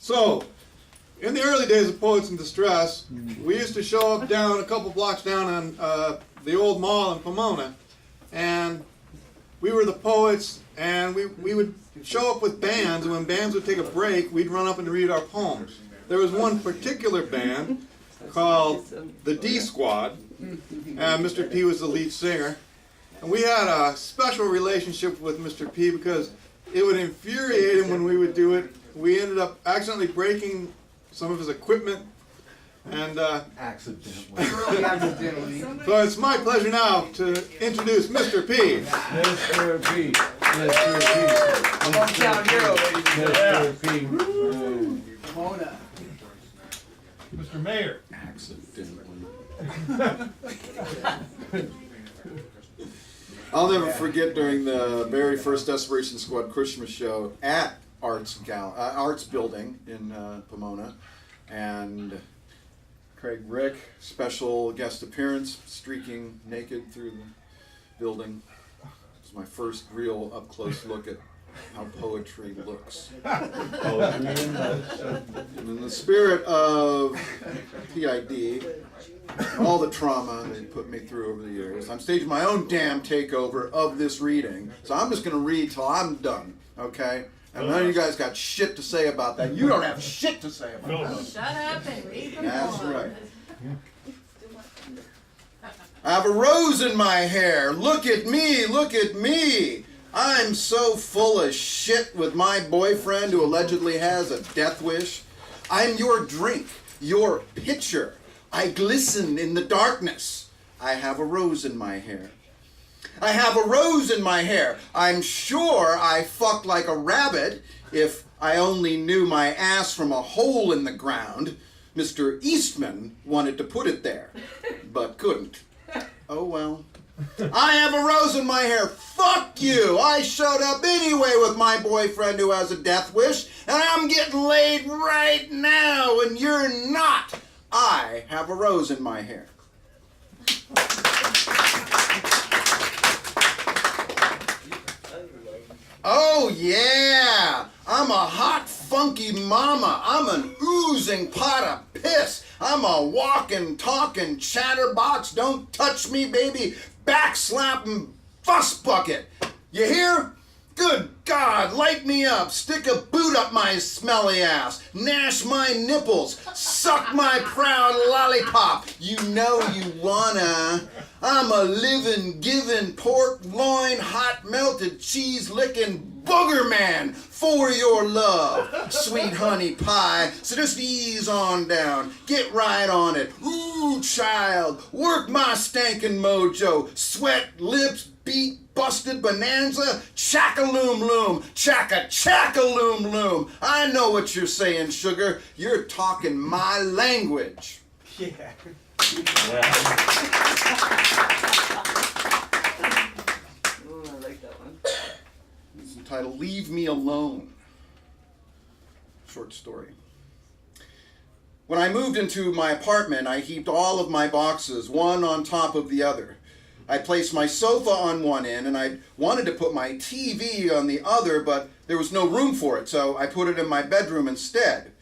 So, in the early days of Poets in Distress, we used to show up down a couple blocks down on the old mall in Pomona, and we were the poets, and we would show up with bands, and when bands would take a break, we'd run up and read our poems. There was one particular band called the D Squad, and Mr. P was the lead singer, and we had a special relationship with Mr. P because it would infuriate him when we would do it. We ended up accidentally breaking some of his equipment, and accidentally. so it's my pleasure now to introduce Mr. P. Mr. P. Mr. P. Hometown hero, ladies and gentlemen. Mr. P. Pomona. Mr. Mayor. Accidentally. I'll never forget during the very first Desperation Squad Christmas show at Arts Building in Pomona, and Craig Rick, special guest appearance, streaking naked through the building. It was my first real up-close look at how poetry looks. And in the spirit of PID, all the trauma they put me through over the years, I'm staging my own damn takeover of this reading. So I'm just going to read till I'm done, okay? And none of you guys got shit to say about that. You don't have shit to say about that. Shut up and read them. That's right. I have a rose in my hair. Look at me, look at me. I'm so full of shit with my boyfriend who allegedly has a death wish. I'm your drink, your pitcher. I glisten in the darkness. I have a rose in my hair. I have a rose in my hair. I'm sure I fucked like a rabbit if I only knew my ass from a hole in the ground. Mr. Eastman wanted to put it there, but couldn't. Oh well. I have a rose in my hair. Fuck you. I showed up anyway with my boyfriend who has a death wish, and I'm getting laid right now, and you're not. I have a rose in my hair. Oh yeah, I'm a hot, funky mama. I'm an oozing pot of piss. I'm a walking, talking chatterbox. Don't touch me, baby. Backslapping fuss bucket. You hear? Good God, light me up. Stick a boot up my smelly ass. Gnash my nipples. Suck my proud lollipop. You know you wanna. I'm a living, giving, pork loin, hot melted cheese licking booger man for your love. Sweet honey pie, so just ease on down. Get right on it. Ooh, child, work my stankin' mojo. Sweat, lips, beat, busted bonanza. Chaka-loom loom, chaka-chaka-loom loom. I know what you're saying, sugar. You're talking my language. Yeah. Ooh, I like that one. It's entitled Leave Me Alone. Short story. When I moved into my apartment, I heaped all of my boxes, one on top of the other. I placed my sofa on one end, and I wanted to put my TV on the other, but there was no room for it, so I put it in my bedroom instead.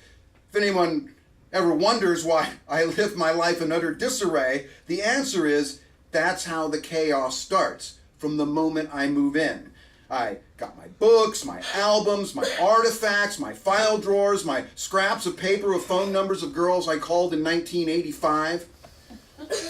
If anyone ever wonders why I live my life in utter disarray, the answer is that's how the chaos starts, from the moment I move in. I got my books, my albums, my artifacts, my file drawers, my scraps of paper with phone numbers of girls I called in 1985.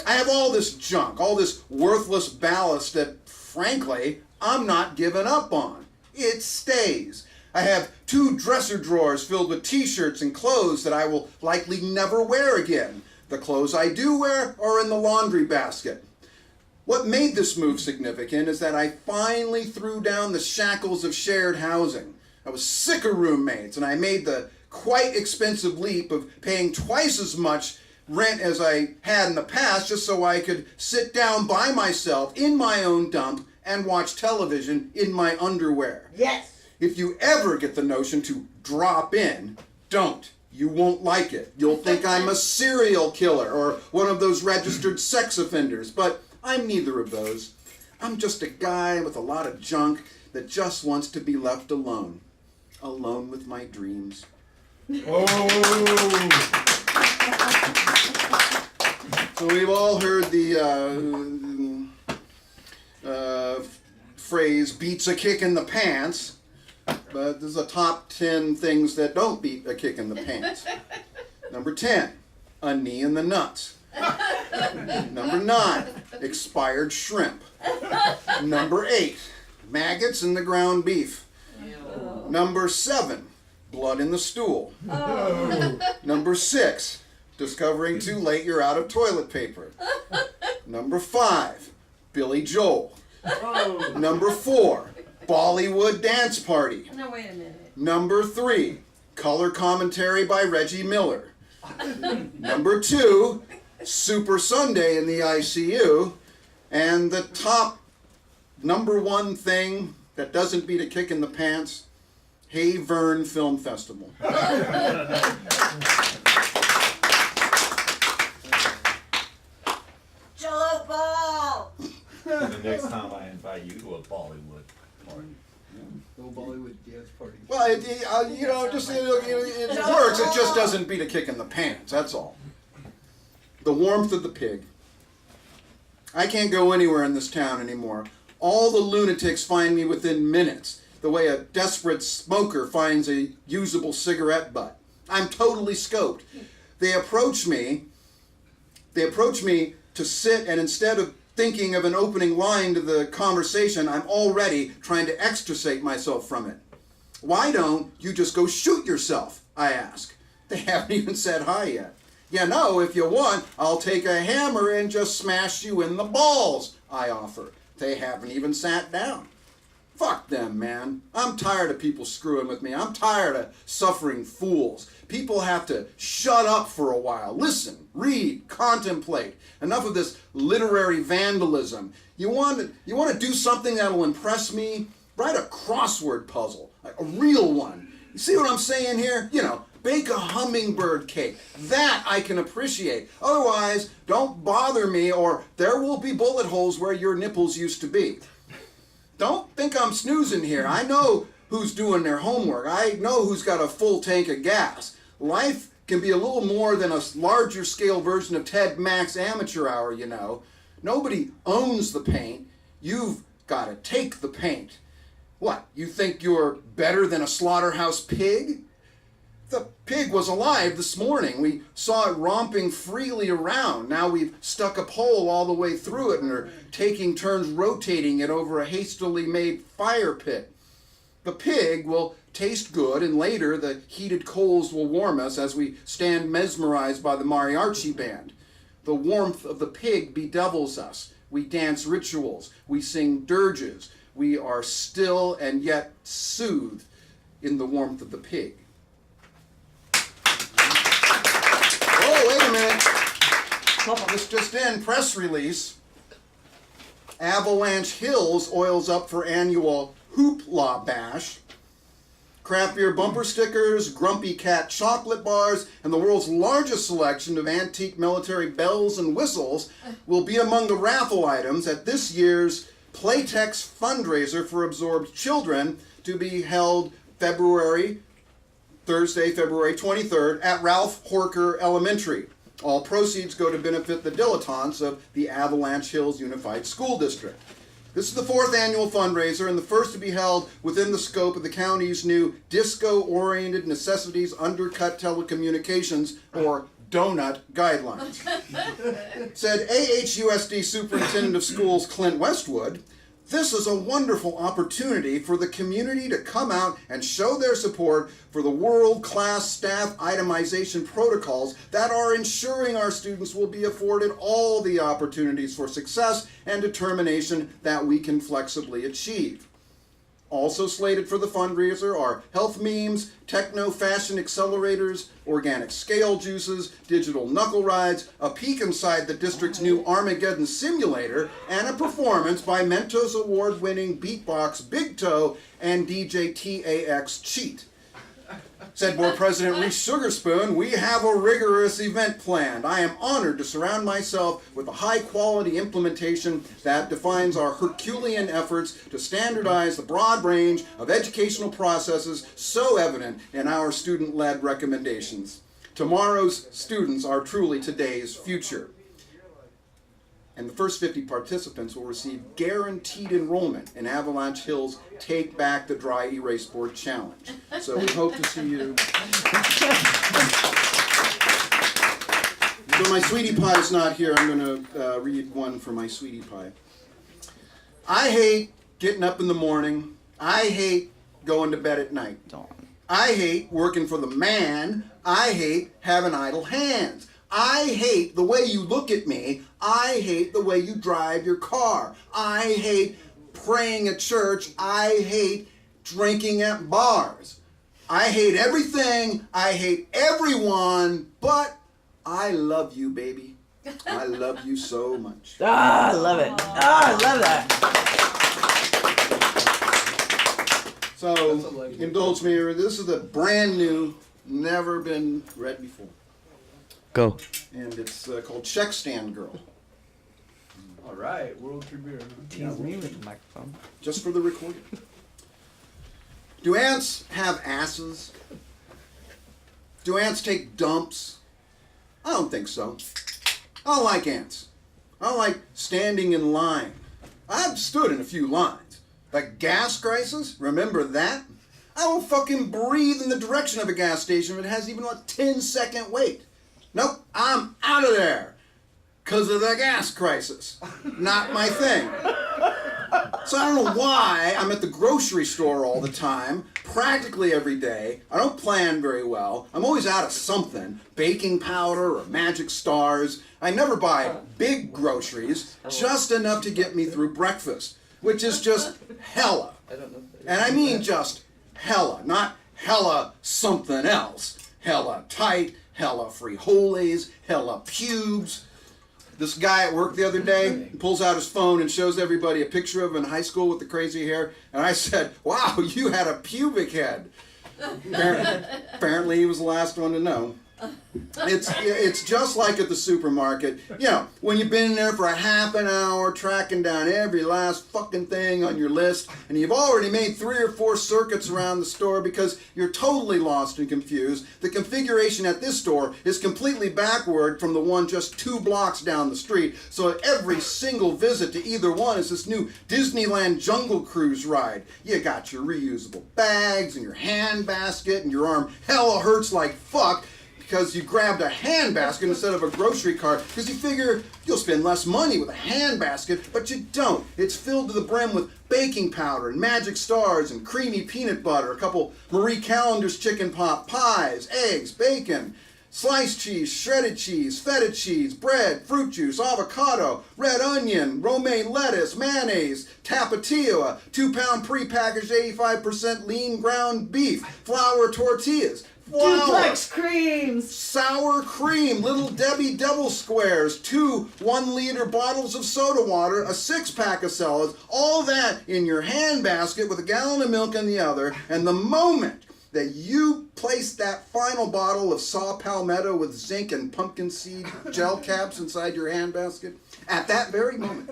I have all this junk, all this worthless ballast that, frankly, I'm not giving up on. It stays. I have 2 dresser drawers filled with t-shirts and clothes that I will likely never wear again. The clothes I do wear are in the laundry basket. What made this move significant is that I finally threw down the shackles of shared housing. I was sick of roommates, and I made the quite expensive leap of paying twice as much rent as I had in the past just so I could sit down by myself in my own dump and watch television in my underwear. Yes. If you ever get the notion to drop in, don't. You won't like it. You'll think I'm a serial killer or one of those registered sex offenders, but I'm neither of those. I'm just a guy with a lot of junk that just wants to be left alone. Alone with my dreams. Oh. So we've all heard the phrase "beats a kick in the pants," but there's a top 10 things that don't beat a kick in the pants. Number 10, a knee in the nuts. Number 9, expired shrimp. Number 8, maggots in the ground beef. Number 7, blood in the stool. Number 6, discovering too late you're out of toilet paper. Number 5, Billy Joel. Number 4, Bollywood dance party. No, wait a minute. Number 3, color commentary by Reggie Miller. Number 2, Super Sunday in the ICU. And the top number 1 thing that doesn't beat a kick in the pants, Hey Vern Film Festival. Jello ball! The next time I invite you to a Bollywood party. No Bollywood dance party. Well, it works, it just doesn't beat a kick in the pants, that's all. The warmth of the pig. I can't go anywhere in this town anymore. All the lunatics find me within minutes, the way a desperate smoker finds a usable cigarette butt. I'm totally scoped. They approach me to sit, and instead of thinking of an opening line to the conversation, I'm already trying to extricate myself from it. Why don't you just go shoot yourself, I ask. They haven't even said hi yet. Yeah, no, if you want, I'll take a hammer and just smash you in the balls, I offer. They haven't even sat down. Fuck them, man. I'm tired of people screwing with me. I'm tired of suffering fools. People have to shut up for a while. Listen, read, contemplate. Enough of this literary vandalism. You want to do something that'll impress me? Write a crossword puzzle, a real one. You see what I'm saying here? You know, bake a hummingbird cake. That I can appreciate. Otherwise, don't bother me, or there will be bullet holes where your nipples used to be. Don't think I'm snoozing here. I know who's doing their homework. I know who's got a full tank of gas. Life can be a little more than a larger scale version of Ted Mack's Amateur Hour, you know. Nobody owns the paint. You've got to take the paint. What, you think you're better than a slaughterhouse pig? The pig was alive this morning. We saw it romping freely around. Now we've stuck a pole all the way through it and are taking turns rotating it over a hastily made fire pit. The pig will taste good, and later the heated coals will warm us as we stand mesmerized by the mariachi band. The warmth of the pig bedevils us. We dance rituals. We sing dirges. We are still and yet soothed in the warmth of the pig. Oh, wait a minute. This just in, press release. Avalanche Hills oils up for annual Hoopla Bash. Craft beer bumper stickers, Grumpy Cat chocolate bars, and the world's largest selection of antique military bells and whistles will be among the raffle items at this year's Playtex fundraiser for absorbed children, to be held Thursday, February 23rd at Ralph Horker Elementary. All proceeds go to benefit the dilettantes of the Avalanche Hills Unified School District. This is the 4th annual fundraiser and the first to be held within the scope of the county's new Disco-Oriented Necessities Undercut Telecommunications, or DONUT, guidelines. Said AHUSD Superintendent of Schools Clint Westwood, "This is a wonderful opportunity for the community to come out and show their support for the world-class staff itemization protocols that are ensuring our students will be afforded all the opportunities for success and determination that we can flexibly achieve." Also slated for the fundraiser are health memes, techno-fashion accelerators, organic scale juices, digital knuckle rides, a peek inside the district's new Armageddon simulator, and a performance by Mentos award-winning beatbox Big Toe and DJ TAX Cheat. Said Board President Reese Sugarspoon, we have a rigorous event planned. I am honored to surround myself with the high-quality implementation that defines our Herculean efforts to standardize the broad range of educational processes so evident in our student-led recommendations. Tomorrow's students are truly today's future. And the first 50 participants will receive guaranteed enrollment in Avalanche Hill's Take Back the Dry Erase Board Challenge. So we hope to see you. So my sweetie pie is not here. I'm going to read one for my sweetie pie. I hate getting up in the morning. I hate going to bed at night. I hate working for the man. I hate having idle hands. I hate the way you look at me. I hate the way you drive your car. I hate praying at church. I hate drinking at bars. I hate everything. I hate everyone. But I love you, baby. I love you so much. Ah, I love it. Ah, I love that. So, indulge me. This is a brand new, never been read before. Go. And it's called Check Stand Girl. All right, world premiere. Tease me with the microphone. Just for the recording. Do ants have asses? Do ants take dumps? I don't think so. I don't like ants. I don't like standing in line. I've stood in a few lines. Like gas crisis, remember that? I won't fucking breathe in the direction of a gas station if it has even a 10-second wait. Nope, I'm out of there. Because of the gas crisis. Not my thing. So I don't know why I'm at the grocery store all the time, practically every day. I don't plan very well. I'm always out of something. Baking powder or magic stars. I never buy big groceries, just enough to get me through breakfast, which is just hella. And I mean just hella, not hella something else. Hella tight, hella frijoles, hella pubes. This guy at work the other day pulls out his phone and shows everybody a picture of him in high school with the crazy hair. And I said, wow, you had a pubic head. Apparently he was the last one to know. It's just like at the supermarket. You know, when you've been in there for a half an hour tracking down every last fucking thing on your list, and you've already made 3 or 4 circuits around the store because you're totally lost and confused. The configuration at this store is completely backward from the one just 2 blocks down the street, so every single visit to either one is this new Disneyland Jungle Cruise ride. You got your reusable bags and your hand basket, and your arm hella hurts like fuck because you grabbed a handbasket instead of a grocery cart because you figure you'll spend less money with a handbasket, but you don't. It's filled to the brim with baking powder and magic stars and creamy peanut butter, a couple Marie Callender's chicken pot pies, eggs, bacon, sliced cheese, shredded cheese, feta cheese, bread, fruit juice, avocado, red onion, romaine lettuce, mayonnaise, tapatio, 2-pound pre-packaged 85% lean ground beef, flour tortillas, Duplex creams. sour cream, Little Debbie double squares, 2 1-liter bottles of soda water, a 6-pack of salads, all that in your handbasket with a gallon of milk in the other, and the moment that you place that final bottle of saw palmetto with zinc and pumpkin seed gel caps inside your handbasket, at that very moment,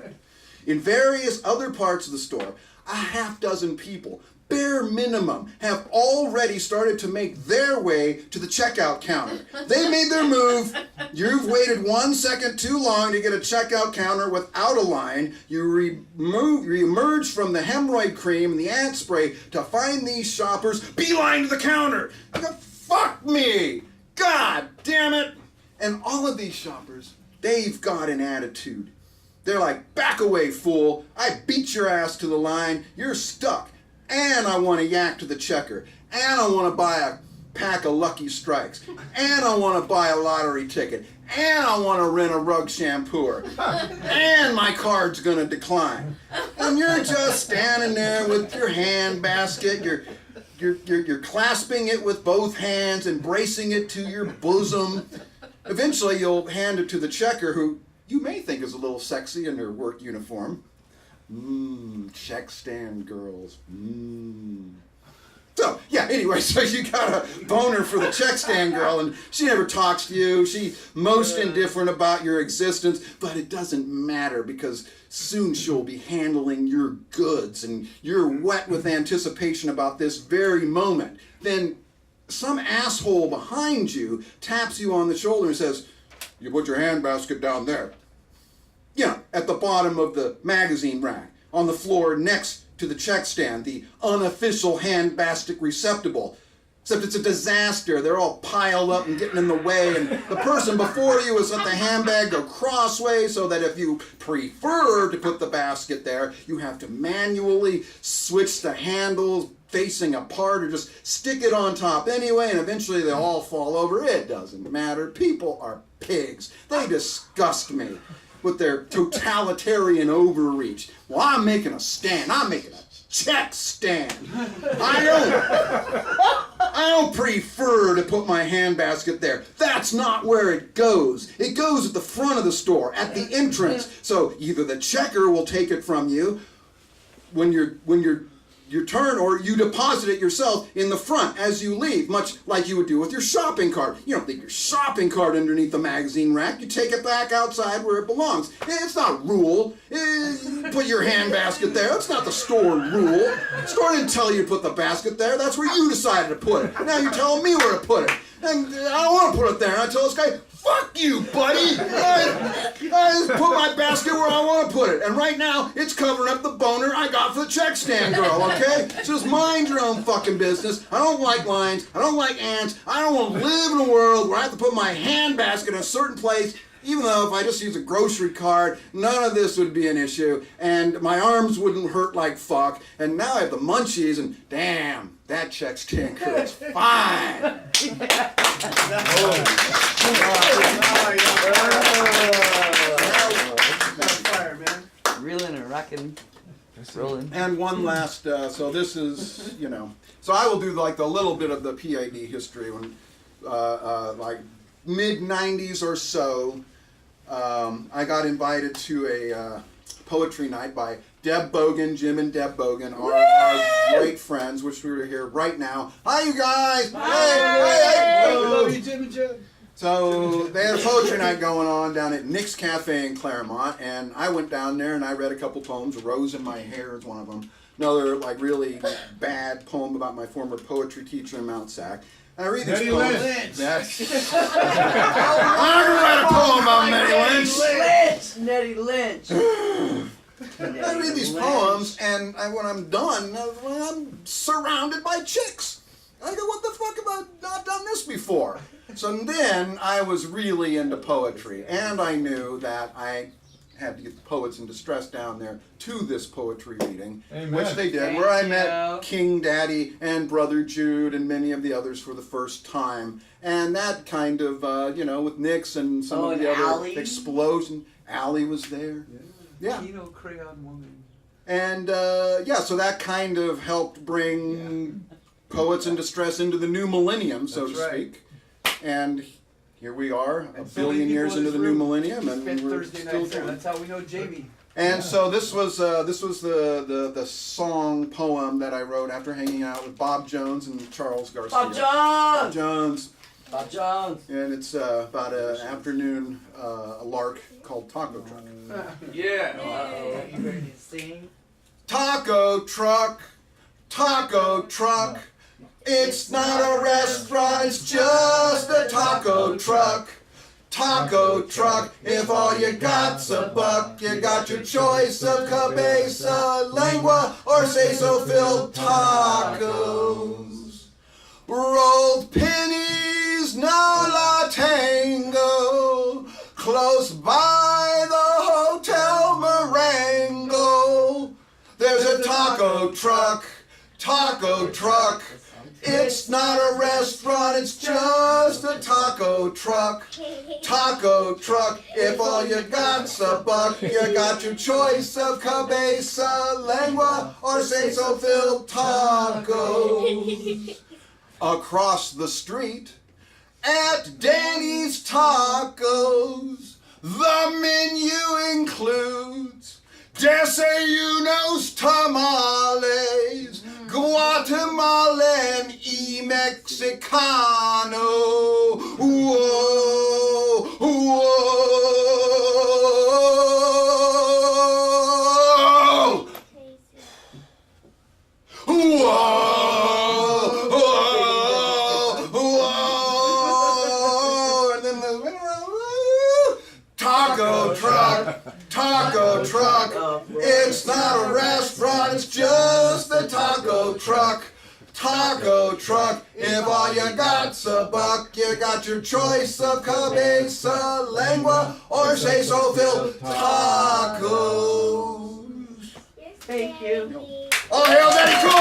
in various other parts of the store, a half-dozen people, bare minimum, have already started to make their way to the checkout counter. They made their move. You've waited 1 second too long to get a checkout counter without a line. You emerge from the hemorrhoid cream and the ant spray to find these shoppers beeline to the counter. Fuck me! God damn it! And all of these shoppers, they've got an attitude. They're like, back away, fool. I beat your ass to the line. You're stuck. And I want to yak to the checker. And I want to buy a pack of Lucky Strikes. And I want to buy a lottery ticket. And I want to rent a rug shampooer. And my card's going to decline. And you're just standing there with your hand basket. You're clasping it with both hands, embracing it to your bosom. Eventually you'll hand it to the checker, who you may think is a little sexy in her work uniform. Check stand girls. So, yeah, anyway, so you got a boner for the check stand girl, and she never talks to you. She's most indifferent about your existence, but it doesn't matter because soon she'll be handling your goods, and you're wet with anticipation about this very moment. Then some asshole behind you taps you on the shoulder and says, "You put your handbasket down there." You know, at the bottom of the magazine rack, on the floor next to the check stand, the unofficial handbasket receptacle. Except it's a disaster. They're all piled up and getting in the way, and the person before you has let the handbag go crossways so that if you prefer to put the basket there, you have to manually switch the handles facing apart or just stick it on top anyway, and eventually they all fall over. It doesn't matter. People are pigs. They disgust me with their totalitarian overreach. Well, I'm making a stand. I'm making a check stand. I don't prefer to put my handbasket there. That's not where it goes. It goes at the front of the store, at the entrance. So either the checker will take it from you when your turn, or you deposit it yourself in the front as you leave, much like you would do with your shopping cart. You don't leave your shopping cart underneath the magazine rack. You take it back outside where it belongs. It's not a rule. Put your handbasket there. That's not the store rule. The store didn't tell you to put the basket there. That's where you decided to put it. Now you're telling me where to put it. And I don't want to put it there. And I tell this guy, "Fuck you, buddy. I just put my basket where I want to put it. And right now, it's covering up the boner I got for the check stand girl, okay? So just mind your own fucking business. I don't like lines. I don't like ants. I don't want to live in a world where I have to put my handbasket in a certain place, even though if I just use a grocery cart, none of this would be an issue, and my arms wouldn't hurt like fuck, and now I have the munchies, and damn, that check stand girl is fine." Fire, man. Reeling and rocking. Rolling. And one last, so this is, you know, so I will do like the little bit of the PID history when, like mid-90s or so, I got invited to a poetry night by Deb Bogan, Jim and Deb Bogan, our great friends, which we were here right now. Hi, you guys! Hey! We love you, Jim and Jim. So they had a poetry night going on down at Nick's Cafe in Claremont, and I went down there and I read a couple poems. "A Rose in My Hair" is one of them. Another like really bad poem about my former poetry teacher in Mount Sac. And I read these Nettie poems. Lynch. That's I'm gonna write a poem about Nettie Lynch. Nettie Lynch. I read these poems, and when I'm done, I'm surrounded by chicks. I go, "What the fuck have I not done this before?" So then I was really into poetry, and I knew that I had to get the Poets in Distress down there to this poetry reading, Amen. which they did, Thank where I you. met King Daddy and Brother Jude and many of the others for the first time. And that kind of, you know, with Nick's and some of and the other Allie? explosion. Allie was there. Yeah. Kino Crayon Woman. And yeah, so that kind of helped bring Poets in Distress into the new millennium, so That's to right. speak. And here we are, a And so billion many years people in into the this new room millennium, and spent we're Thursday still nights there. doing. That's how we know Jamie. And so this was the song poem that I wrote after hanging out with Bob Jones and Charles Garcia. Bob Bob Jones. Jones. Bob Jones. And it's about an afternoon, a lark called Taco Truck. Yeah. Uh-oh. You ready to sing? Taco truck, taco truck. It's not a restaurant, it's just a taco truck. Taco truck, if all you got's a buck, you got your choice of cabeza, lengua, or queso-filled tacos. Rolled pennies, no la tango, close by the Hotel Marengo. There's a taco truck, taco truck. It's not a restaurant, it's just a taco truck. Taco truck, if all you got's a buck, you got your choice of cabeza, lengua, or queso-filled tacos. Across the street, at Danny's Tacos, the menu includes desayunos, tamales, Guatemalan y Mexicano. Whoa, whoa. Whoa, whoa, and then the taco truck, taco truck. It's not a restaurant, it's just a taco truck. Taco truck, if all you got's a buck, you got your choice of cabeza, lengua, or queso filled tacos. Thank you. All hail Daddy Cool!